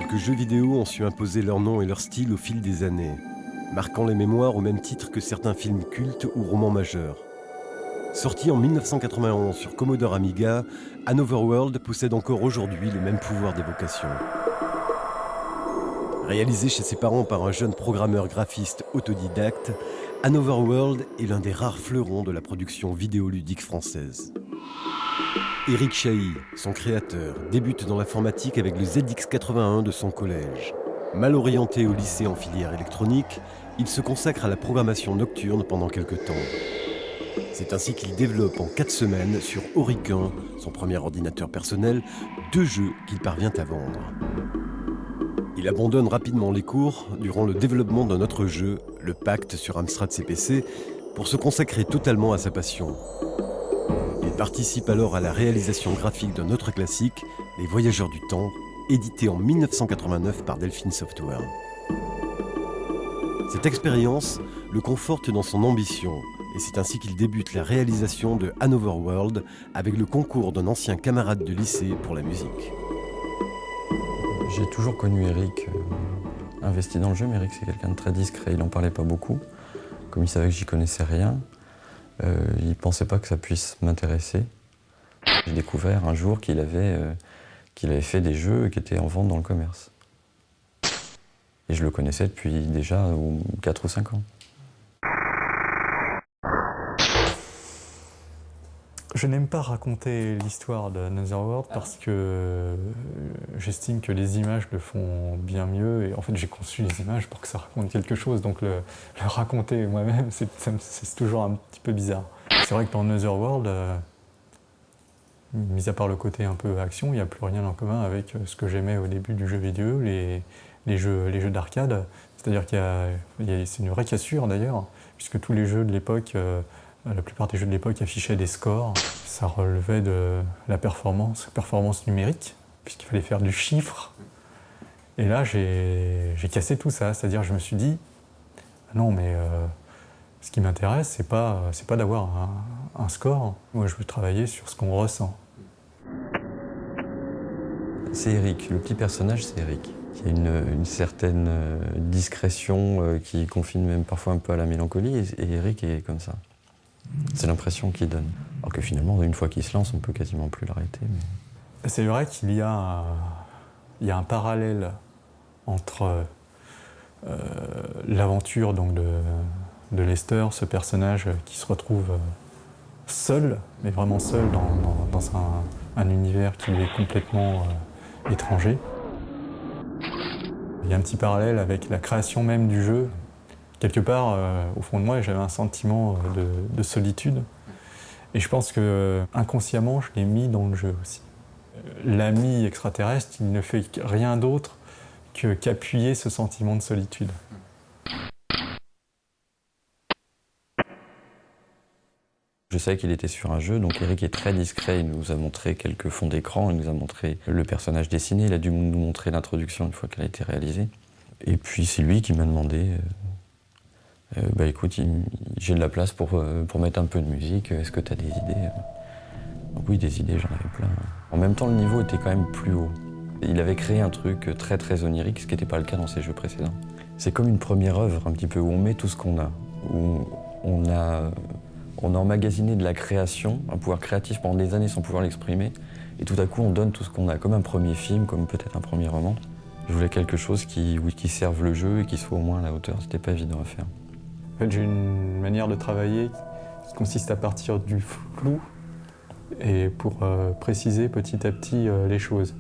quelques jeux vidéo ont su imposer leur nom et leur style au fil des années, marquant les mémoires au même titre que certains films cultes ou romans majeurs. Sorti en 1991 sur Commodore Amiga, Another World possède encore aujourd'hui le même pouvoir d'évocation. Réalisé chez ses parents par un jeune programmeur graphiste autodidacte, Another World est l'un des rares fleurons de la production vidéoludique française. Éric Chahi, son créateur, débute dans l'informatique avec le ZX81 de son collège. Mal orienté au lycée en filière électronique, il se consacre à la programmation nocturne pendant quelques temps. C'est ainsi qu'il développe en 4 semaines sur Auric-1, son premier ordinateur personnel, 2 jeux qu'il parvient à vendre. Il abandonne rapidement les cours durant le développement d'un autre jeu, le Pacte sur Amstrad CPC, pour se consacrer totalement à sa passion. Il participe alors à la réalisation graphique d'un autre classique, Les Voyageurs du Temps, édité en 1989 par Delphine Software. Cette expérience le conforte dans son ambition, et c'est ainsi qu'il débute la réalisation de Another World avec le concours d'un ancien camarade de lycée pour la musique. J'ai toujours connu Éric investi dans le jeu, mais Éric c'est quelqu'un de très discret, il n'en parlait pas beaucoup. Comme il savait que j'y connaissais rien, il ne pensait pas que ça puisse m'intéresser. J'ai découvert un jour qu'il avait fait des jeux qui étaient en vente dans le commerce. Et je le connaissais depuis déjà 4 ou 5 ans. Je n'aime pas raconter l'histoire de Another World parce que j'estime que les images le font bien mieux. Et en fait, j'ai conçu les images pour que ça raconte quelque chose. Donc le raconter moi-même, c'est toujours un petit peu bizarre. C'est vrai que dans Another World, mis à part le côté un peu action, il n'y a plus rien en commun avec ce que j'aimais au début du jeu vidéo, les jeux d'arcade. C'est-à-dire c'est une vraie cassure d'ailleurs, puisque tous les jeux de l'époque, la plupart des jeux de l'époque affichaient des scores. Ça relevait de la performance numérique, puisqu'il fallait faire du chiffre. Et là, j'ai cassé tout ça. C'est-à-dire, je me suis dit, non, mais ce qui m'intéresse, c'est pas d'avoir un score. Moi, je veux travailler sur ce qu'on ressent. C'est Éric, le petit personnage, c'est Éric. Il y a une certaine discrétion qui confine même parfois un peu à la mélancolie, et Éric est comme ça. C'est l'impression qu'il donne. Alors que finalement, une fois qu'il se lance, on peut quasiment plus l'arrêter. Mais... C'est vrai qu'il y a un parallèle entre l'aventure donc de Lester, ce personnage qui se retrouve seul, mais vraiment seul dans un univers qui lui est complètement étranger. Il y a un petit parallèle avec la création même du jeu. Quelque part, au fond de moi, j'avais un sentiment de solitude. Et je pense que inconsciemment, je l'ai mis dans le jeu aussi. L'ami extraterrestre, il ne fait rien d'autre qu'appuyer ce sentiment de solitude. Je savais qu'il était sur un jeu, donc Éric est très discret. Il nous a montré quelques fonds d'écran, il nous a montré le personnage dessiné, il a dû nous montrer l'introduction une fois qu'elle a été réalisée. Et puis c'est lui qui m'a demandé bah écoute, j'ai de la place pour mettre un peu de musique, est-ce que tu as des idées? Donc oui, des idées, j'en avais plein. En même temps, le niveau était quand même plus haut. Il avait créé un truc très très onirique, ce qui n'était pas le cas dans ses jeux précédents. C'est comme une première œuvre, un petit peu, où on met tout ce qu'on a, où on a emmagasiné de la création, un pouvoir créatif pendant des années sans pouvoir l'exprimer, et tout à coup on donne tout ce qu'on a, comme un premier film, comme peut-être un premier roman. Je voulais quelque chose qui serve le jeu et qui soit au moins à la hauteur, c'était pas évident à faire. En fait, j'ai une manière de travailler qui consiste à partir du flou et pour préciser petit à petit les choses.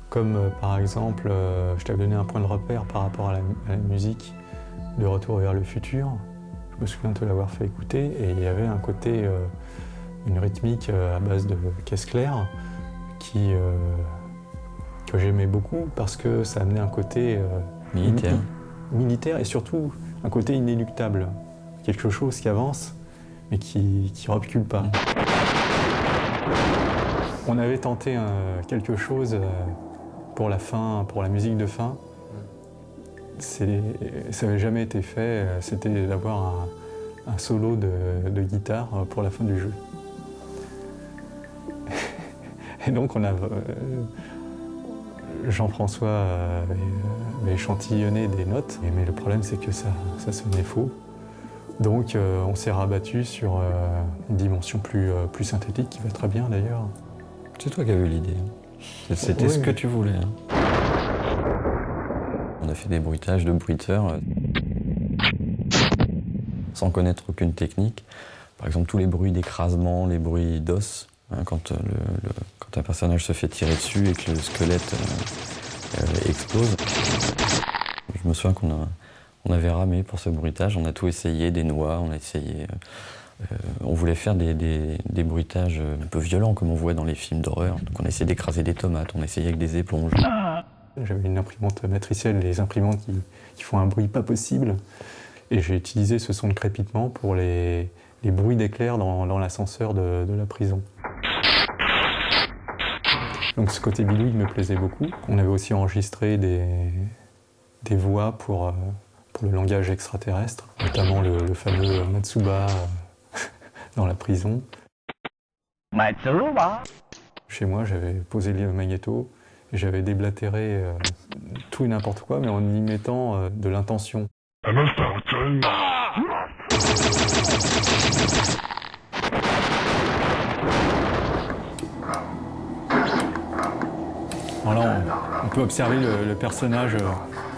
Comme par exemple, je t'avais donné un point de repère par rapport à la musique de Retour vers le futur. Je me souviens de te l'avoir fait écouter et il y avait un côté, une rythmique à base de caisse claire que j'aimais beaucoup parce que ça amenait un côté militaire et surtout un côté inéluctable. Quelque chose qui avance mais qui recule pas. On avait tenté quelque chose pour la fin, pour la musique de fin. Ça n'avait jamais été fait, c'était d'avoir un solo de guitare pour la fin du jeu. Et donc Jean-François avait échantillonné des notes, mais le problème c'est que ça sonnait faux. Donc on s'est rabattu sur une dimension plus synthétique qui va très bien d'ailleurs. C'est toi qui avais eu l'idée. C'était ce que tu voulais. Hein. On a fait des bruitages de bruiteurs sans connaître aucune technique. Par exemple, tous les bruits d'écrasement, les bruits d'os, hein, quand un personnage se fait tirer dessus et que le squelette explose. Je me souviens qu'on avait ramé pour ce bruitage, on a tout essayé, des noix, on a essayé... on voulait faire des bruitages un peu violents, comme on voit dans les films d'horreur. Donc on a essayé d'écraser des tomates, on a essayé avec des éponges. J'avais une imprimante matricielle, les imprimantes qui font un bruit pas possible. Et j'ai utilisé ce son de crépitement pour les bruits d'éclairs dans l'ascenseur de la prison. Donc ce côté bidouille me plaisait beaucoup. On avait aussi enregistré des voix pour le langage extraterrestre, notamment le fameux Matsuba dans la prison. Matsuba. Chez moi, j'avais posé le magnéto et j'avais déblatéré tout et n'importe quoi, mais en y mettant de l'intention. Voilà, on peut observer le personnage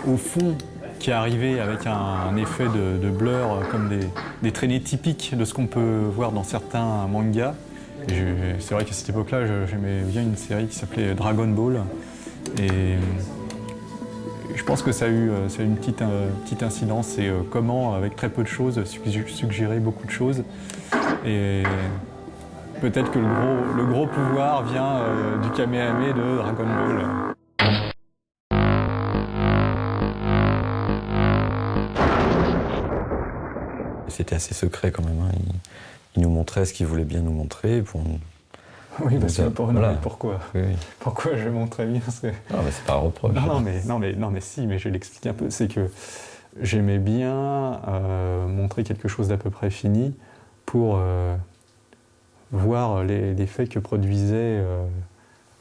au fond qui est arrivé avec un effet de blur comme des traînées typiques de ce qu'on peut voir dans certains mangas. C'est vrai qu'à cette époque-là, j'aimais bien une série qui s'appelait Dragon Ball. Et je pense que ça a eu une petite incidence. C'est comment, avec très peu de choses, suggérer beaucoup de choses. Et peut-être que le gros pouvoir vient du Kamehameha de Dragon Ball. C'était assez secret quand même. Hein. Il nous montrait ce qu'il voulait bien nous montrer. Oui, parce que voilà. Pourquoi Oui. Pourquoi je montrais bien Non, mais c'est pas un reproche. Non, mais si, mais je vais l'expliquer un peu. C'est que j'aimais bien montrer quelque chose d'à peu près fini pour voir l'effet que produisait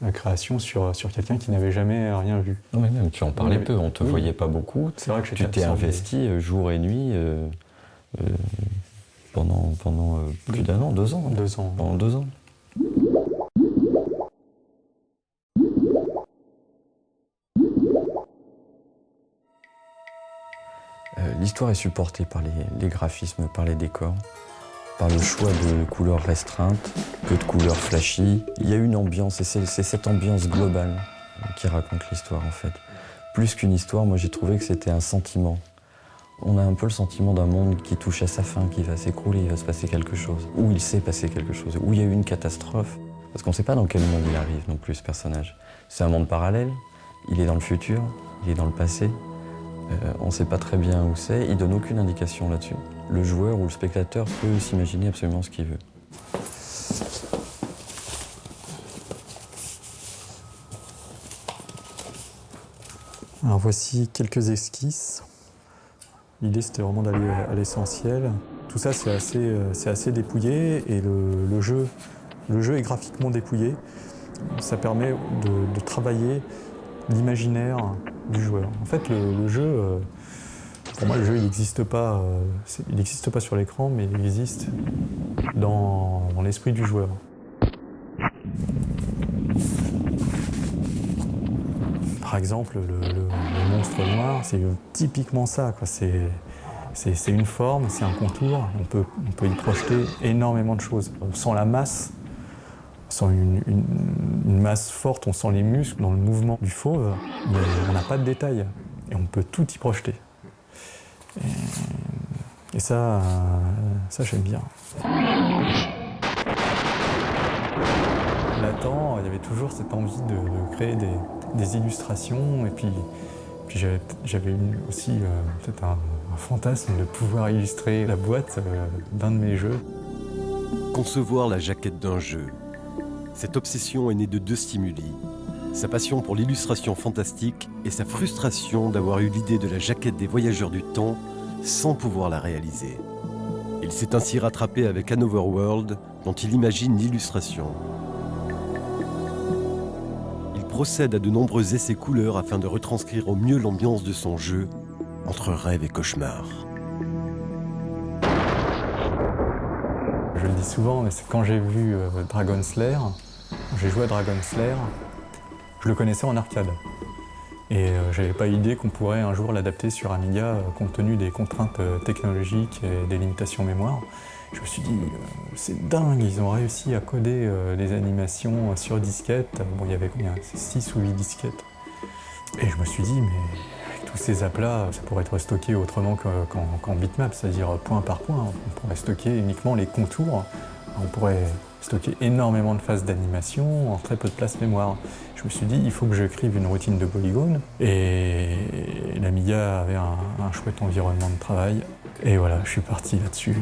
la création sur quelqu'un qui n'avait jamais rien vu. Non, mais même tu en parlais peu, on te voyait pas beaucoup. C'est vrai que tu t'es investi jour et nuit pendant plus d'1 an, 2 ans. 2 ans. Pendant 2 ans. L'histoire est supportée par les graphismes, par les décors, par le choix de couleurs restreintes, peu de couleurs flashy. Il y a une ambiance, et c'est cette ambiance globale qui raconte l'histoire en fait. Plus qu'une histoire, moi j'ai trouvé que c'était un sentiment. On a un peu le sentiment d'un monde qui touche à sa fin, qui va s'écrouler, il va se passer quelque chose. Ou il s'est passé quelque chose, ou il y a eu une catastrophe. Parce qu'on ne sait pas dans quel monde il arrive non plus ce personnage. C'est un monde parallèle, il est dans le futur, il est dans le passé. On ne sait pas très bien où c'est, il ne donne aucune indication là-dessus. Le joueur ou le spectateur peut s'imaginer absolument ce qu'il veut. Alors voici quelques esquisses. L'idée c'était vraiment d'aller à l'essentiel. Tout ça c'est assez dépouillé et le jeu est graphiquement dépouillé. Ça permet de travailler l'imaginaire du joueur. En fait le jeu, pour moi le jeu il n'existe pas sur l'écran mais il existe dans l'esprit du joueur. Par exemple, le monstre noir, c'est typiquement ça, quoi. C'est une forme, c'est un contour, on peut y projeter énormément de choses. On sent la masse, on sent une masse forte, on sent les muscles dans le mouvement du fauve, mais on n'a pas de détails, et on peut tout y projeter. Et ça j'aime bien. Latent, il y avait toujours cette envie de créer des illustrations et puis j'avais aussi peut-être un fantasme de pouvoir illustrer la boîte d'un de mes jeux. Concevoir la jaquette d'un jeu. Cette obsession est née de 2 stimuli. Sa passion pour l'illustration fantastique et sa frustration d'avoir eu l'idée de la jaquette des voyageurs du temps sans pouvoir la réaliser. Il s'est ainsi rattrapé avec Another World, dont il imagine l'illustration. Il procède à de nombreux essais couleurs afin de retranscrire au mieux l'ambiance de son jeu, entre rêve et cauchemar. Je le dis souvent, mais c'est quand j'ai vu Dragon Slayer, j'ai joué à Dragon Slayer, je le connaissais en arcade. Et j'avais pas idée qu'on pourrait un jour l'adapter sur Amiga compte tenu des contraintes technologiques et des limitations mémoire. Je me suis dit, c'est dingue, ils ont réussi à coder des animations sur disquette. Bon, il y avait combien? 6 ou 8 disquettes. Et je me suis dit, mais avec tous ces aplats, ça pourrait être stocké autrement qu'en bitmap, c'est-à-dire point par point. On pourrait stocker uniquement les contours. On pourrait stocker énormément de phases d'animation en très peu de place mémoire. Je me suis dit, il faut que j'écrive une routine de polygones. Et l'Amiga avait un chouette environnement de travail. Et voilà, je suis parti là-dessus.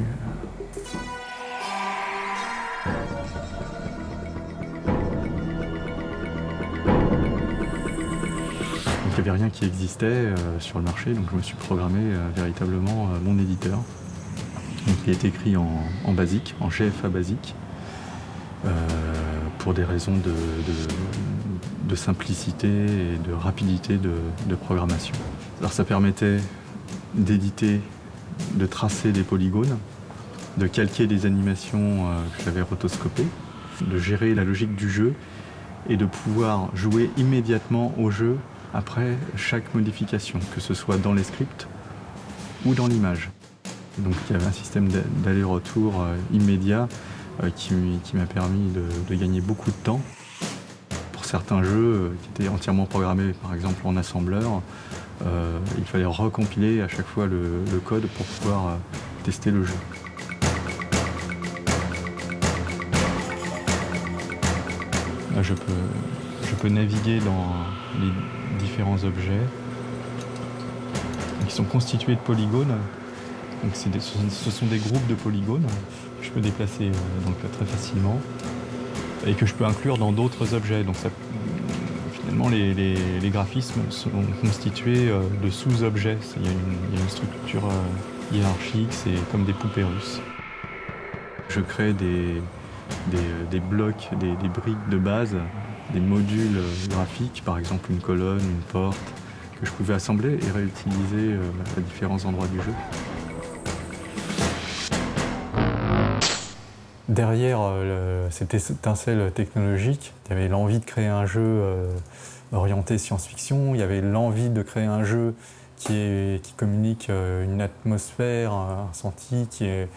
Il n'y avait rien qui existait sur le marché, donc je me suis programmé véritablement mon éditeur. Donc, il est écrit en basique, en GFA basique, pour des raisons de simplicité et de rapidité de programmation. Alors ça permettait d'éditer, de tracer des polygones, de calquer des animations que j'avais rotoscopées, de gérer la logique du jeu et de pouvoir jouer immédiatement au jeu après chaque modification, que ce soit dans les scripts ou dans l'image. Donc il y avait un système d'aller-retour immédiat qui m'a permis de gagner beaucoup de temps. Pour certains jeux qui étaient entièrement programmés, par exemple en assembleur, il fallait recompiler à chaque fois le code pour pouvoir tester le jeu. Là, je peux naviguer dans les différents objets qui sont constitués de polygones. Donc ce sont des groupes de polygones que je peux déplacer donc, très facilement et que je peux inclure dans d'autres objets. Donc finalement, les graphismes sont constitués de sous-objets. Il y a une structure hiérarchique, c'est comme des poupées russes. Je crée des blocs, des briques de base, des modules graphiques, par exemple une colonne, une porte, que je pouvais assembler et réutiliser à différents endroits du jeu. Derrière cette étincelle technologique, il y avait l'envie de créer un jeu orienté science-fiction, il y avait l'envie de créer un jeu qui communique une atmosphère, un ressenti, qui ait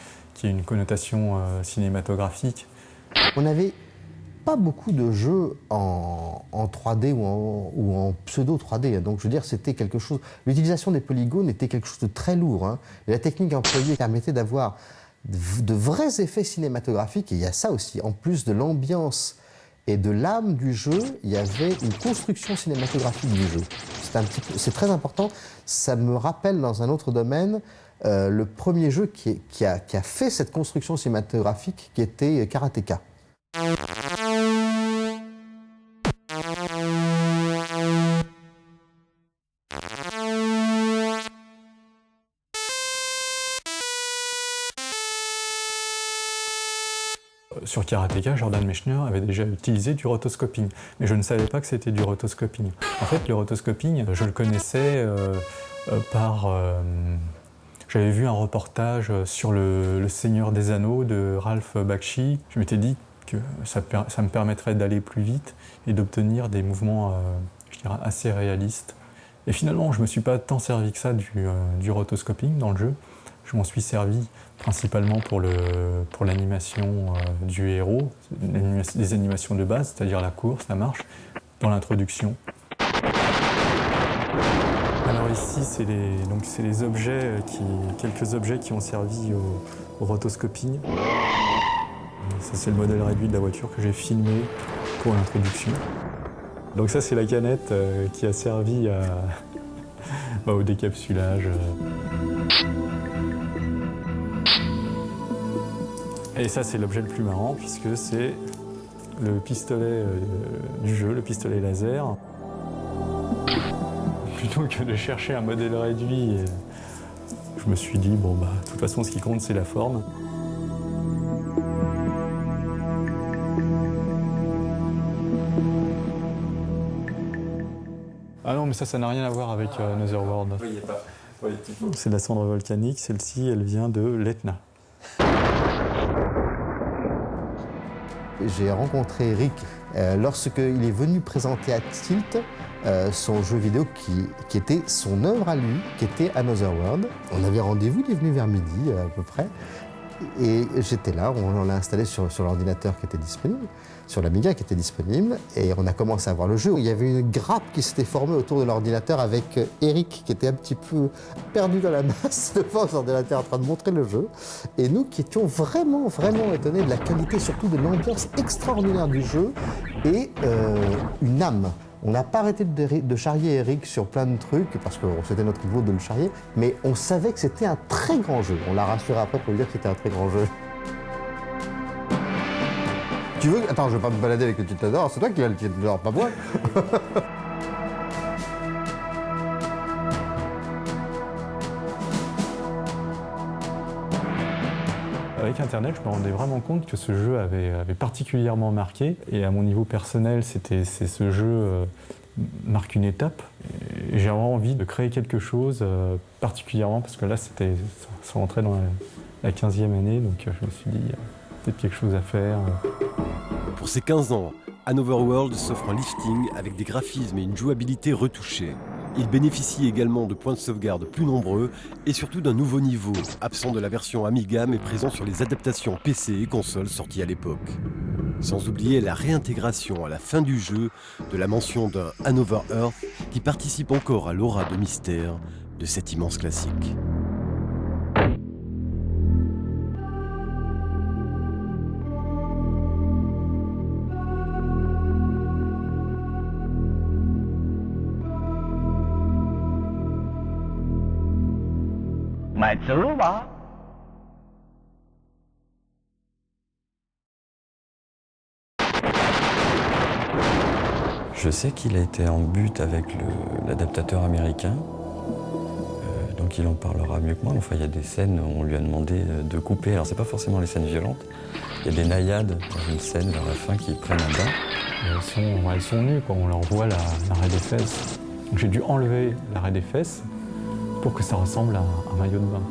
une connotation cinématographique. On n'avait pas beaucoup de jeux en 3D ou en pseudo 3D. Donc, je veux dire, c'était quelque chose. L'utilisation des polygones était quelque chose de très lourd. Hein. Et la technique employée permettait d'avoir de vrais effets cinématographiques. Et il y a ça aussi. En plus de l'ambiance et de l'âme du jeu, il y avait une construction cinématographique du jeu. C'est très important. Ça me rappelle, dans un autre domaine, le premier jeu qui a fait cette construction cinématographique, qui était Karateka. Sur Karateka, Jordan Mechner avait déjà utilisé du rotoscoping, mais je ne savais pas que c'était du rotoscoping. En fait, le rotoscoping, je le connaissais par... J'avais vu un reportage sur le Seigneur des Anneaux de Ralph Bakshi. Je m'étais dit que ça me permettrait d'aller plus vite et d'obtenir des mouvements, je dirais, assez réalistes. Et finalement, je ne me suis pas tant servi que ça du rotoscoping dans le jeu. Je m'en suis servi principalement pour l'animation du héros, des animations de base, c'est-à-dire la course, la marche, dans l'introduction. Alors ici, c'est les objets quelques objets qui ont servi au rotoscoping. Ça, c'est le modèle réduit de la voiture que j'ai filmé pour l'introduction. Donc ça, c'est la canette qui a servi au décapsulage. Et ça, c'est l'objet le plus marrant, puisque c'est le pistolet du jeu, le pistolet laser. Plutôt que de chercher un modèle réduit, je me suis dit, bon, de toute façon, ce qui compte, c'est la forme. Ah non, mais ça n'a rien à voir avec Another World. Oui, il n'y a pas. C'est la cendre volcanique, celle-ci, elle vient de l'Etna. J'ai rencontré Eric lorsqu'il est venu présenter à Tilt son jeu vidéo qui était son œuvre à lui, qui était Another World. On avait rendez-vous, il est venu vers midi à peu près. Et j'étais là, on l'a installé sur l'ordinateur qui était disponible, sur l'Amiga qui était disponible, et on a commencé à voir le jeu. Il y avait une grappe qui s'était formée autour de l'ordinateur avec Eric qui était un petit peu perdu dans la masse devant l'ordinateur en train de montrer le jeu. Et nous qui étions vraiment, vraiment étonnés de la qualité, surtout de l'ambiance extraordinaire du jeu et une âme. On n'a pas arrêté de charrier Eric sur plein de trucs, parce que c'était notre niveau de le charrier, mais on savait que c'était un très grand jeu. On l'a rassuré après pour lui dire que c'était un très grand jeu. Tu veux... Attends, je vais pas me balader avec le titre d'or, c'est toi qui as le titre d'or, pas moi. Avec Internet, je me rendais vraiment compte que ce jeu avait particulièrement marqué. Et à mon niveau personnel, ce jeu marque une étape. Et j'ai vraiment envie de créer quelque chose particulièrement, parce que là, ça rentrait dans la 15e année, donc je me suis dit, peut-être quelque chose à faire. Pour ses 15 ans, Another World s'offre un lifting avec des graphismes et une jouabilité retouchée. Il bénéficie également de points de sauvegarde plus nombreux et surtout d'un nouveau niveau, absent de la version Amiga mais présent sur les adaptations PC et consoles sorties à l'époque. Sans oublier la réintégration à la fin du jeu de la mention d'un Another Earth qui participe encore à l'aura de mystère de cet immense classique. Je sais qu'il a été en but avec l'adaptateur américain, donc il en parlera mieux que moi. Enfin, il y a des scènes où on lui a demandé de couper. Alors, c'est pas forcément les scènes violentes. Il y a des naïades dans une scène vers la fin qui prennent un bain. Elles sont nues, quoi. On leur voit l'arrêt des fesses. Donc j'ai dû enlever l'arrêt des fesses pour que ça ressemble à un maillot de bain.